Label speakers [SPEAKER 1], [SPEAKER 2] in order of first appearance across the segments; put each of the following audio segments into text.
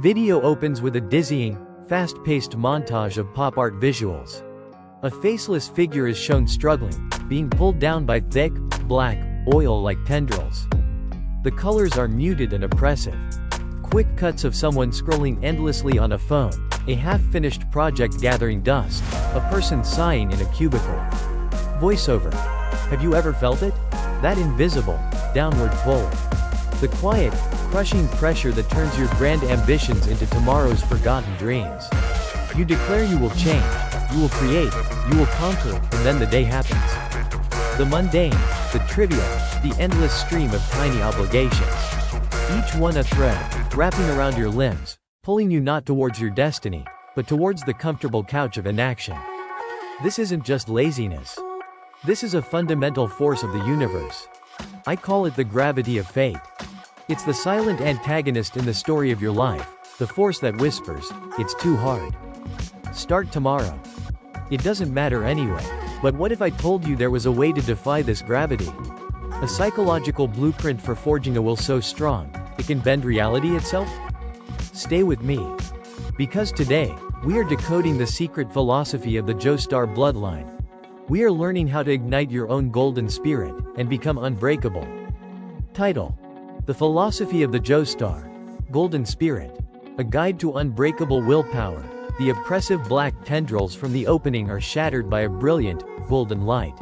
[SPEAKER 1] Video opens with a dizzying, fast-paced montage of pop art visuals. A faceless figure is shown struggling, being pulled down by thick, black, oil-like tendrils. The colors are muted and oppressive. Quick cuts of someone scrolling endlessly on a phone, a half-finished project gathering dust, a person sighing in a cubicle. Voiceover. Have you ever felt it? That invisible, downward pull. The quiet, crushing pressure that turns your grand ambitions into tomorrow's forgotten dreams. You declare you will change, you will create, you will conquer, and then the day happens. The mundane, the trivial, the endless stream of tiny obligations. Each one a thread, wrapping around your limbs, pulling you not towards your destiny, but towards the comfortable couch of inaction. This isn't just laziness. This is a fundamental force of the universe. I call it the gravity of fate. It's the silent antagonist in the story of your life, the force that whispers, "It's too hard. Start tomorrow." It doesn't matter anyway. But what if I told you there was a way to defy this gravity? A psychological blueprint for forging a will so strong, it can bend reality itself? Stay with me. Because today, we are decoding the secret philosophy of the Joestar bloodline. We are learning how to ignite your own golden spirit, and become unbreakable. Title: The Philosophy of the Joestar. Golden Spirit. A Guide to Unbreakable Willpower. The oppressive black tendrils from the opening are shattered by a brilliant, golden light.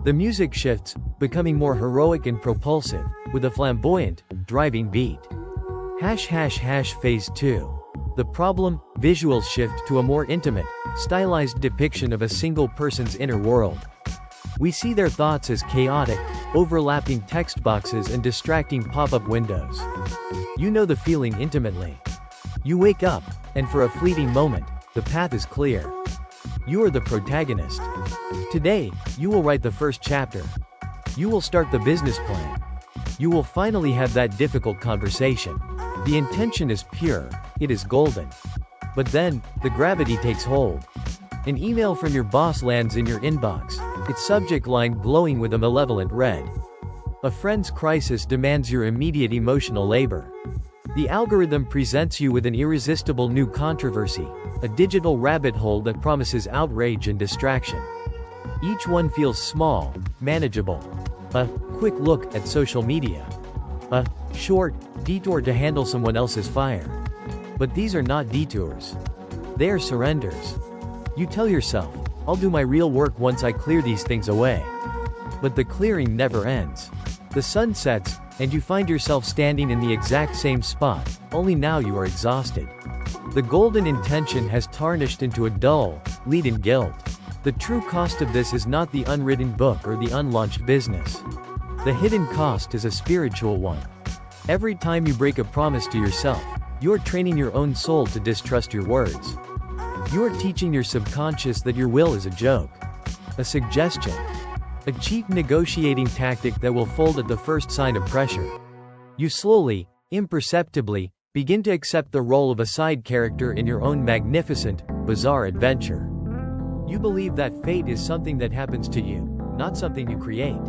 [SPEAKER 1] The music shifts, becoming more heroic and propulsive, with a flamboyant, driving beat. Phase 2. The problem, visuals shift to a more intimate, stylized depiction of a single person's inner world. We see their thoughts as chaotic, overlapping text boxes and distracting pop-up windows. You know the feeling intimately. You wake up, and for a fleeting moment, the path is clear. You are the protagonist. Today, you will write the first chapter. You will start the business plan. You will finally have that difficult conversation. The intention is pure, it is golden. But then, the gravity takes hold. An email from your boss lands in your inbox, its subject line glowing with a malevolent red. A friend's crisis demands your immediate emotional labor. The algorithm presents you with an irresistible new controversy, a digital rabbit hole that promises outrage and distraction. Each one feels small, manageable. A quick look at social media. A short detour to handle someone else's fire. But these are not detours. They are surrenders. You tell yourself, I'll do my real work once I clear these things away. But the clearing never ends. The sun sets, and you find yourself standing in the exact same spot, only now you are exhausted. The golden intention has tarnished into a dull, leaden guilt. The true cost of this is not the unwritten book or the unlaunched business. The hidden cost is a spiritual one. Every time you break a promise to yourself, you are training your own soul to distrust your words. You are teaching your subconscious that your will is a joke. A suggestion. A cheap negotiating tactic that will fold at the first sign of pressure. You slowly, imperceptibly, begin to accept the role of a side character in your own magnificent, bizarre adventure. You believe that fate is something that happens to you, not something you create.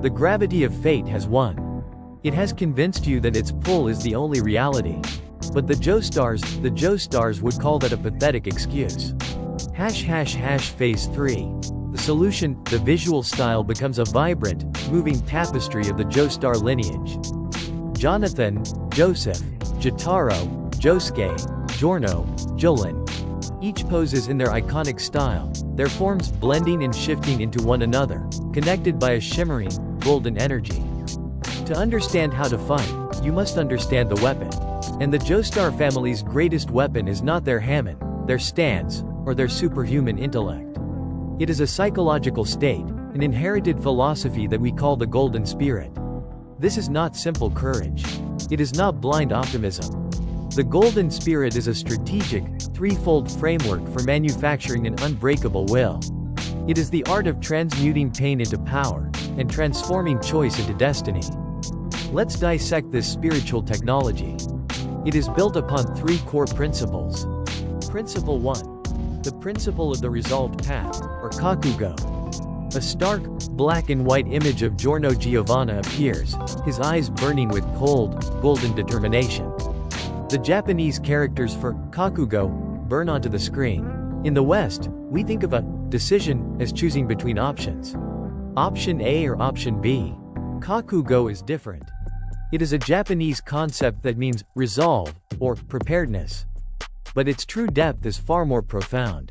[SPEAKER 1] The gravity of fate has won. It has convinced you that its pull is the only reality. But the Joestars would call that a pathetic excuse. Phase 3. The solution, the visual style becomes a vibrant, moving tapestry of the Joestar lineage. Jonathan, Joseph, Jotaro, Josuke, Giorno, Jolin. Each poses in their iconic style, their forms blending and shifting into one another, connected by a shimmering, golden energy. To understand how to fight, you must understand the weapon. And the Joestar family's greatest weapon is not their Hammond, their stance, or their superhuman intellect. It is a psychological state, an inherited philosophy that we call the golden spirit. This is not simple courage. It is not blind optimism. The golden spirit is a strategic, threefold framework for manufacturing an unbreakable will. It is the art of transmuting pain into power, and transforming choice into destiny. Let's dissect this spiritual technology. It is built upon three core principles. Principle 1. The principle of the resolved path, or Kakugo. A stark, black and white image of Giorno Giovanna appears, his eyes burning with cold, golden determination. The Japanese characters for kakugo burn onto the screen. In the West, we think of a decision as choosing between options. Option A or option B. Kakugo is different. It is a Japanese concept that means resolve or preparedness. But its true depth is far more profound.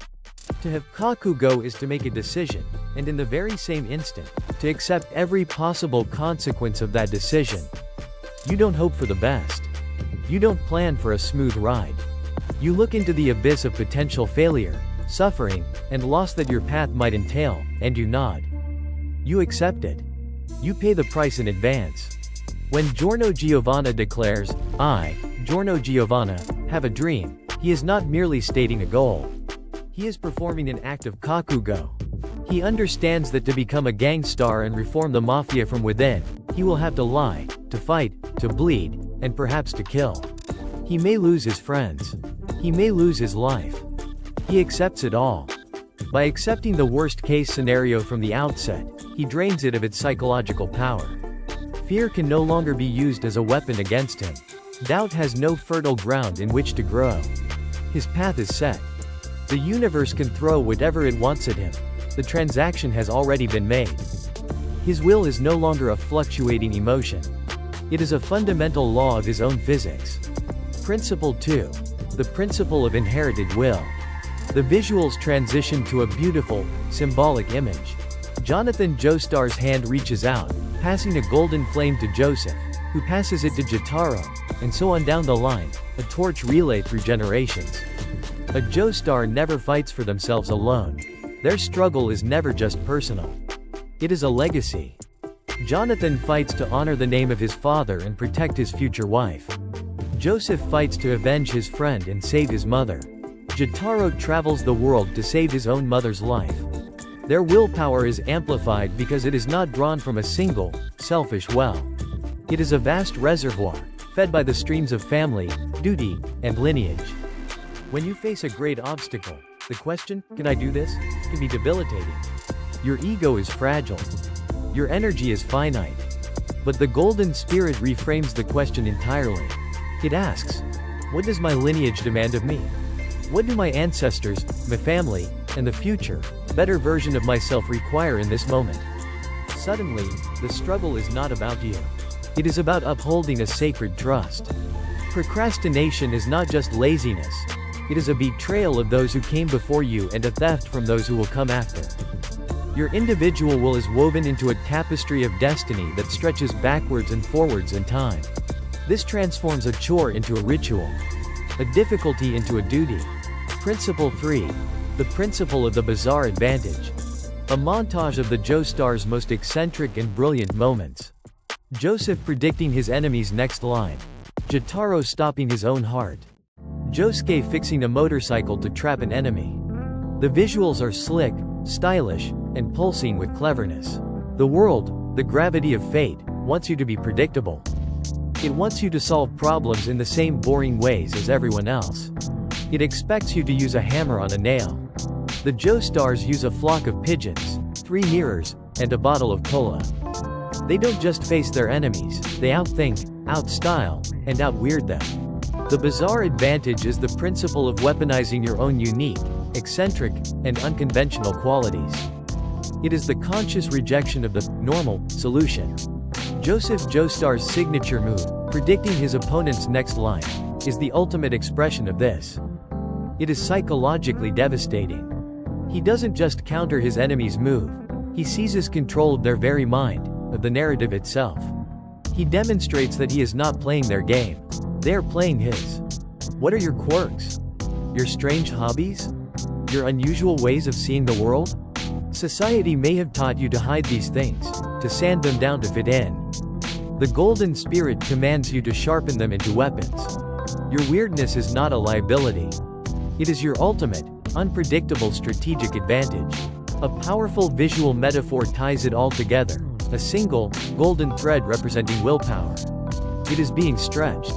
[SPEAKER 1] To have kakugo is to make a decision, and in the very same instant, to accept every possible consequence of that decision. You don't hope for the best. You don't plan for a smooth ride. You look into the abyss of potential failure, suffering, and loss that your path might entail, and you nod. You accept it. You pay the price in advance. When Giorno Giovanna declares, "I, Giorno Giovanna, have a dream," he is not merely stating a goal. He is performing an act of kakugo. He understands that to become a gangstar and reform the mafia from within, he will have to lie, to fight, to bleed, and perhaps to kill. He may lose his friends. He may lose his life. He accepts it all. By accepting the worst-case scenario from the outset, he drains it of its psychological power. Fear can no longer be used as a weapon against him. Doubt has no fertile ground in which to grow. His path is set. The universe can throw whatever it wants at him. The transaction has already been made. His will is no longer a fluctuating emotion. It is a fundamental law of his own physics. Principle 2. The principle of inherited will. The visuals transition to a beautiful, symbolic image. Jonathan Joestar's hand reaches out, passing a golden flame to Joseph, who passes it to Jotaro, and so on down the line, a torch relay through generations. A Joestar never fights for themselves alone. Their struggle is never just personal. It is a legacy. Jonathan fights to honor the name of his father and protect his future wife. Joseph fights to avenge his friend and save his mother. Jotaro travels the world to save his own mother's life. Their willpower is amplified because it is not drawn from a single, selfish well. It is a vast reservoir, fed by the streams of family, duty, and lineage. When you face a great obstacle, the question, "Can I do this?" can be debilitating. Your ego is fragile. Your energy is finite. But the golden spirit reframes the question entirely. It asks, "What does my lineage demand of me? What do my ancestors, my family, and the future, better version of myself require in this moment?" Suddenly, the struggle is not about you. It is about upholding a sacred trust. Procrastination is not just laziness. It is a betrayal of those who came before you and a theft from those who will come after. Your individual will is woven into a tapestry of destiny that stretches backwards and forwards in time. This transforms a chore into a ritual, a difficulty into a duty. Principle 3. The principle of the bizarre advantage. A montage of the Joestar's most eccentric and brilliant moments. Joseph predicting his enemy's next line. Jotaro stopping his own heart. Josuke fixing a motorcycle to trap an enemy. The visuals are slick, stylish, and pulsing with cleverness. The world, the gravity of fate, wants you to be predictable. It wants you to solve problems in the same boring ways as everyone else. It expects you to use a hammer on a nail. The Joestars use a flock of pigeons, 3 mirrors, and a bottle of cola. They don't just face their enemies, they outthink, outstyle, and outweird them. The bizarre advantage is the principle of weaponizing your own unique, eccentric, and unconventional qualities. It is the conscious rejection of the normal solution. Joseph Joestar's signature move, predicting his opponent's next line, is the ultimate expression of this. It is psychologically devastating. He doesn't just counter his enemy's move, he seizes control of their very mind, of the narrative itself. He demonstrates that he is not playing their game. They are playing his. What are your quirks? Your strange hobbies? Your unusual ways of seeing the world? Society may have taught you to hide these things, to sand them down to fit in. The golden spirit commands you to sharpen them into weapons. Your weirdness is not a liability. It is your ultimate, unpredictable strategic advantage. A powerful visual metaphor ties it all together, a single, golden thread representing willpower. It is being stretched.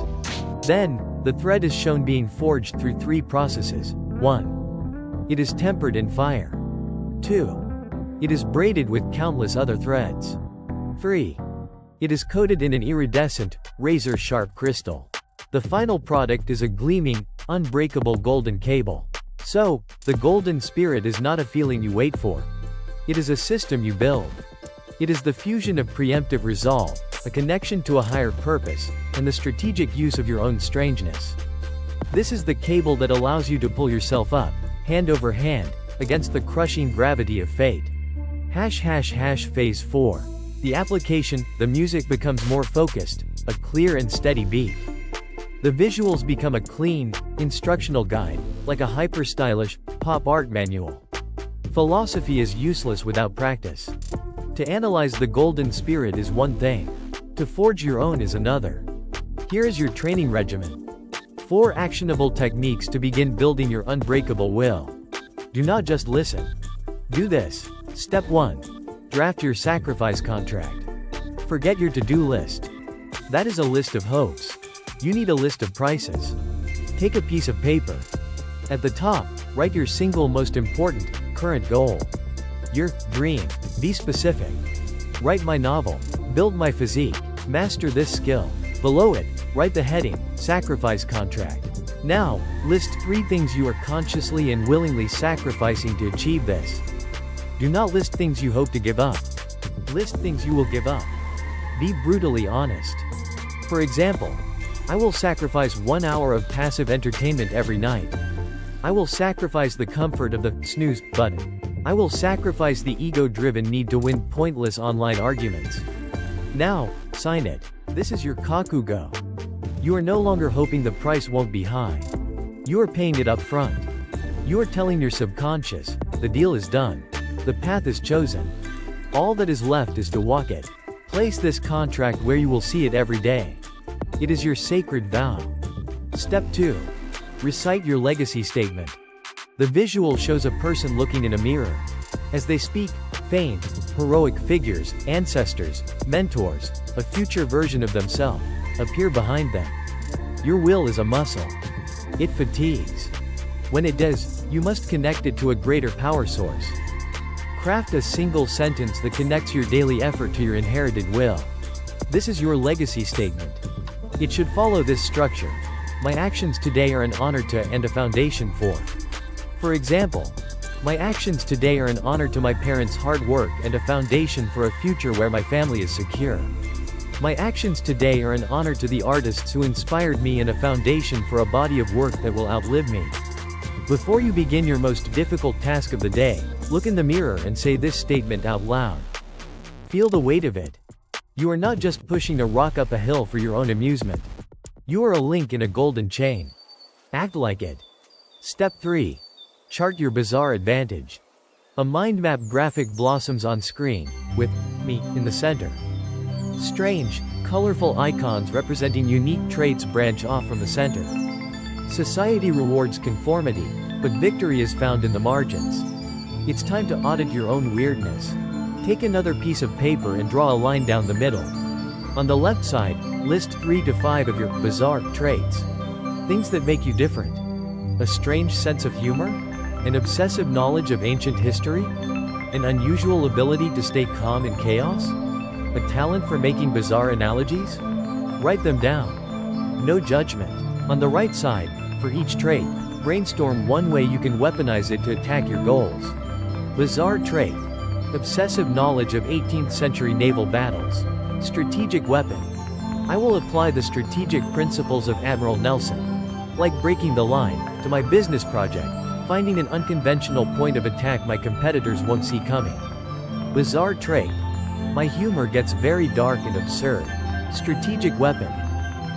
[SPEAKER 1] Then, the thread is shown being forged through 3 processes. 1. It is tempered in fire. 2. It is braided with countless other threads. 3. It is coated in an iridescent, razor-sharp crystal. The final product is a gleaming, unbreakable golden cable. So, the golden spirit is not a feeling you wait for. It is a system you build. It is the fusion of preemptive resolve, a connection to a higher purpose, and the strategic use of your own strangeness. This is the cable that allows you to pull yourself up, hand over hand, against the crushing gravity of fate. Phase 4. The application, the music becomes more focused, a clear and steady beat. The visuals become a clean, instructional guide, like a hyper-stylish, pop art manual. Philosophy is useless without practice. To analyze the golden spirit is one thing. To forge your own is another. Here is your training regimen. 4 actionable techniques to begin building your unbreakable will. Do not just listen. Do this. Step 1. Draft your sacrifice contract. Forget your to-do list. That is a list of hopes. You need a list of prices. Take a piece of paper. At the top, write your single most important, current goal. Your dream. Be specific. Write my novel. Build my physique. Master this skill. Below it, write the heading, sacrifice contract. Now, list 3 things you are consciously and willingly sacrificing to achieve this. Do not list things you hope to give up. List things you will give up. Be brutally honest. For example, I will sacrifice 1 hour of passive entertainment every night. I will sacrifice the comfort of the snooze button. I will sacrifice the ego-driven need to win pointless online arguments. Now, sign it. This is your kakugo. You are no longer hoping the price won't be high. You are paying it up front. You are telling your subconscious, the deal is done. The path is chosen. All that is left is to walk it. Place this contract where you will see it every day. It is your sacred vow. Step 2. Recite your legacy statement. The visual shows a person looking in a mirror. As they speak, fame, heroic figures, ancestors, mentors, a future version of themselves, appear behind them. Your will is a muscle. It fatigues. When it does, you must connect it to a greater power source. Craft a single sentence that connects your daily effort to your inherited will. This is your legacy statement. It should follow this structure. My actions today are an honor to and a foundation for. For example, my actions today are an honor to my parents' hard work and a foundation for a future where my family is secure. My actions today are an honor to the artists who inspired me and a foundation for a body of work that will outlive me. Before you begin your most difficult task of the day, look in the mirror and say this statement out loud. Feel the weight of it. You are not just pushing a rock up a hill for your own amusement. You are a link in a golden chain. Act like it. Step 3. Chart your bizarre advantage. A mind map graphic blossoms on screen, with me in the center. Strange, colorful icons representing unique traits branch off from the center. Society rewards conformity, but victory is found in the margins. It's time to audit your own weirdness. Take another piece of paper and draw a line down the middle. On the left side, list 3 to 5 of your bizarre traits. Things that make you different. A strange sense of humor? An obsessive knowledge of ancient history? An unusual ability to stay calm in chaos? A talent for making bizarre analogies? Write them down. No judgment. On the right side, for each trait, brainstorm one way you can weaponize it to attack your goals. Bizarre trait. Obsessive knowledge of 18th century naval battles. Strategic weapon. I will apply the strategic principles of Admiral Nelson. Like breaking the line, to my business project, finding an unconventional point of attack my competitors won't see coming. Bizarre trait. My humor gets very dark and absurd. Strategic weapon.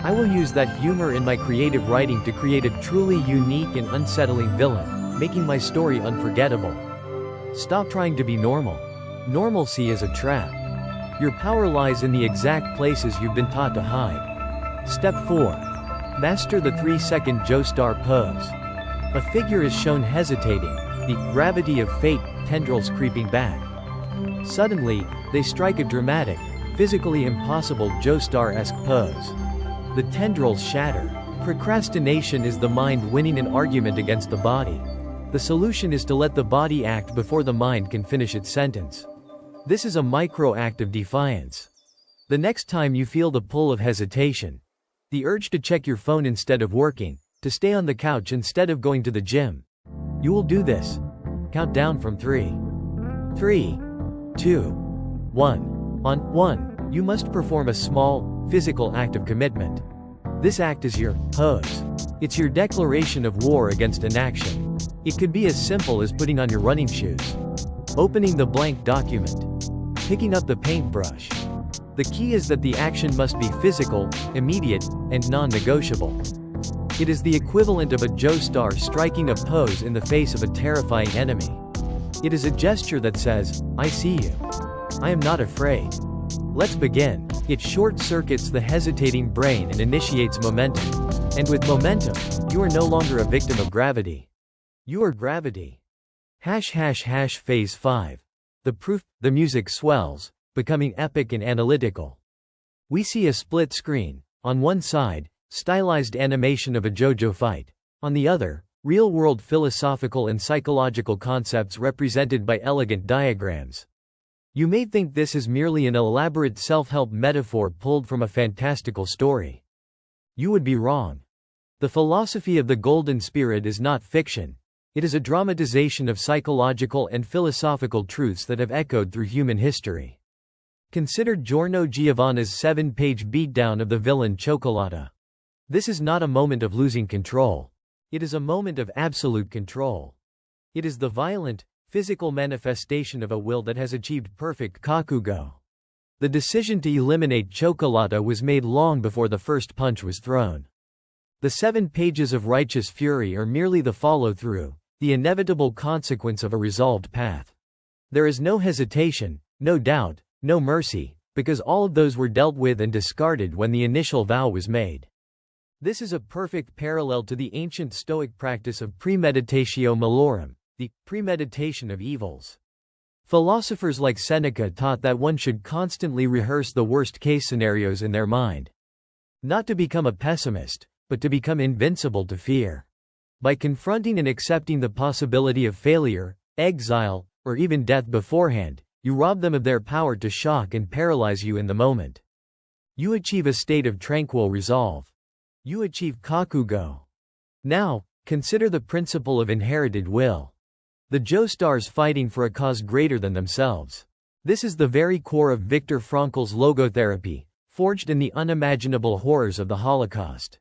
[SPEAKER 1] I will use that humor in my creative writing to create a truly unique and unsettling villain, making my story unforgettable. Stop trying to be normal. Normalcy is a trap. Your power lies in the exact places you've been taught to hide. Step 4. Master the 3-second Joestar pose. A figure is shown hesitating, the gravity of fate, tendrils creeping back. Suddenly, they strike a dramatic, physically impossible Joestar-esque pose. The tendrils shatter. Procrastination is the mind winning an argument against the body. The solution is to let the body act before the mind can finish its sentence. This is a micro act of defiance. The next time you feel the pull of hesitation, the urge to check your phone instead of working, to stay on the couch instead of going to the gym. You will do this. Count down from 3. 3, 2, 1. On 1, you must perform a small, physical act of commitment. This act is your pose. It's your declaration of war against inaction. It could be as simple as putting on your running shoes, opening the blank document, picking up the paintbrush. The key is that the action must be physical, immediate, and non-negotiable. It is the equivalent of a Joestar striking a pose in the face of a terrifying enemy. It is a gesture that says, "I see you. I am not afraid." Let's begin. It short-circuits the hesitating brain and initiates momentum. And with momentum, you are no longer a victim of gravity. You are gravity. Phase 5. The proof, the music swells, becoming epic and analytical. We see a split screen. On one side, stylized animation of a JoJo fight. On the other, real-world philosophical and psychological concepts represented by elegant diagrams. You may think this is merely an elaborate self-help metaphor pulled from a fantastical story. You would be wrong. The philosophy of the Golden Spirit is not fiction. It is a dramatization of psychological and philosophical truths that have echoed through human history. Consider Giorno Giovanna's 7-page beatdown of the villain Cioccolata. This is not a moment of losing control. It is a moment of absolute control. It is the violent, physical manifestation of a will that has achieved perfect kakugo. The decision to eliminate Cioccolata was made long before the first punch was thrown. The 7 pages of righteous fury are merely the follow-through, the inevitable consequence of a resolved path. There is no hesitation, no doubt, no mercy, because all of those were dealt with and discarded when the initial vow was made. This is a perfect parallel to the ancient Stoic practice of premeditatio malorum, the premeditation of evils. Philosophers like Seneca taught that one should constantly rehearse the worst-case scenarios in their mind. Not to become a pessimist, but to become invincible to fear. By confronting and accepting the possibility of failure, exile, or even death beforehand, you rob them of their power to shock and paralyze you in the moment. You achieve a state of tranquil resolve. You achieve kakugo. Now, consider the principle of inherited will. The Joestars fighting for a cause greater than themselves. This is the very core of Viktor Frankl's logotherapy, forged in the unimaginable horrors of the Holocaust.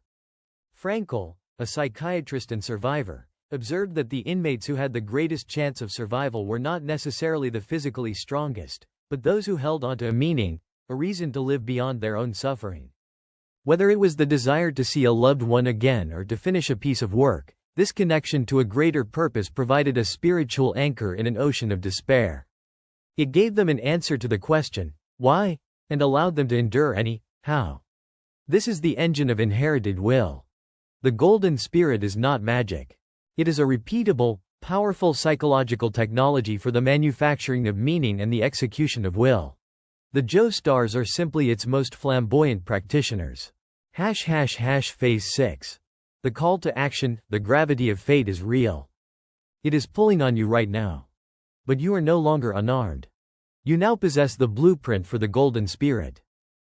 [SPEAKER 1] Frankl, a psychiatrist and survivor, observed that the inmates who had the greatest chance of survival were not necessarily the physically strongest, but those who held onto a meaning, a reason to live beyond their own suffering. Whether it was the desire to see a loved one again or to finish a piece of work, this connection to a greater purpose provided a spiritual anchor in an ocean of despair. It gave them an answer to the question, why, and allowed them to endure any, how. This is the engine of inherited will. The Golden Spirit is not magic. It is a repeatable, powerful psychological technology for the manufacturing of meaning and the execution of will. The Joestars are simply its most flamboyant practitioners. Phase 6. The call to action, the gravity of fate is real. It is pulling on you right now. But you are no longer unarmed. You now possess the blueprint for the Golden Spirit.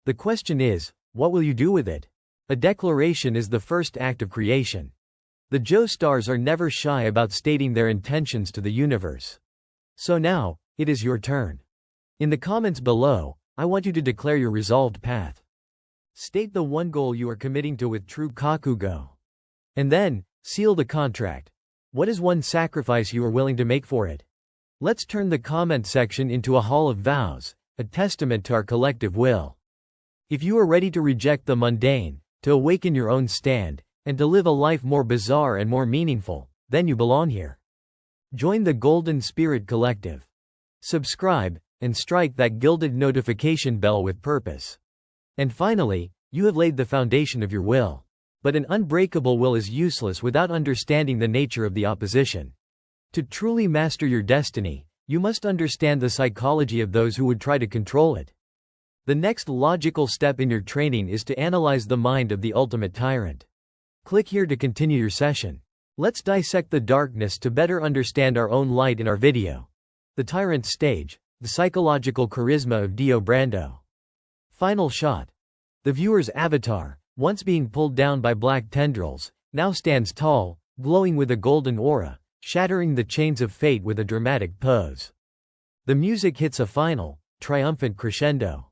[SPEAKER 1] The question is, what will you do with it? A declaration is the first act of creation. The Joestars are never shy about stating their intentions to the universe. So now, it is your turn. In the comments below, I want you to declare your resolved path. State the one goal you are committing to with true kakugo. And then, seal the contract. What is one sacrifice you are willing to make for it? Let's turn the comment section into a hall of vows, a testament to our collective will. If you are ready to reject the mundane, to awaken your own stand, and to live a life more bizarre and more meaningful, then you belong here. Join the Golden Spirit Collective. Subscribe, and strike that gilded notification bell with purpose. And finally, you have laid the foundation of your will. But an unbreakable will is useless without understanding the nature of the opposition. To truly master your destiny, you must understand the psychology of those who would try to control it. The next logical step in your training is to analyze the mind of the ultimate tyrant. Click here to continue your session. Let's dissect the darkness to better understand our own light in our video. The Tyrant's Stage, the psychological charisma of Dio Brando. Final shot. The viewer's avatar, once being pulled down by black tendrils, now stands tall, glowing with a golden aura, shattering the chains of fate with a dramatic pose. The music hits a final, triumphant crescendo.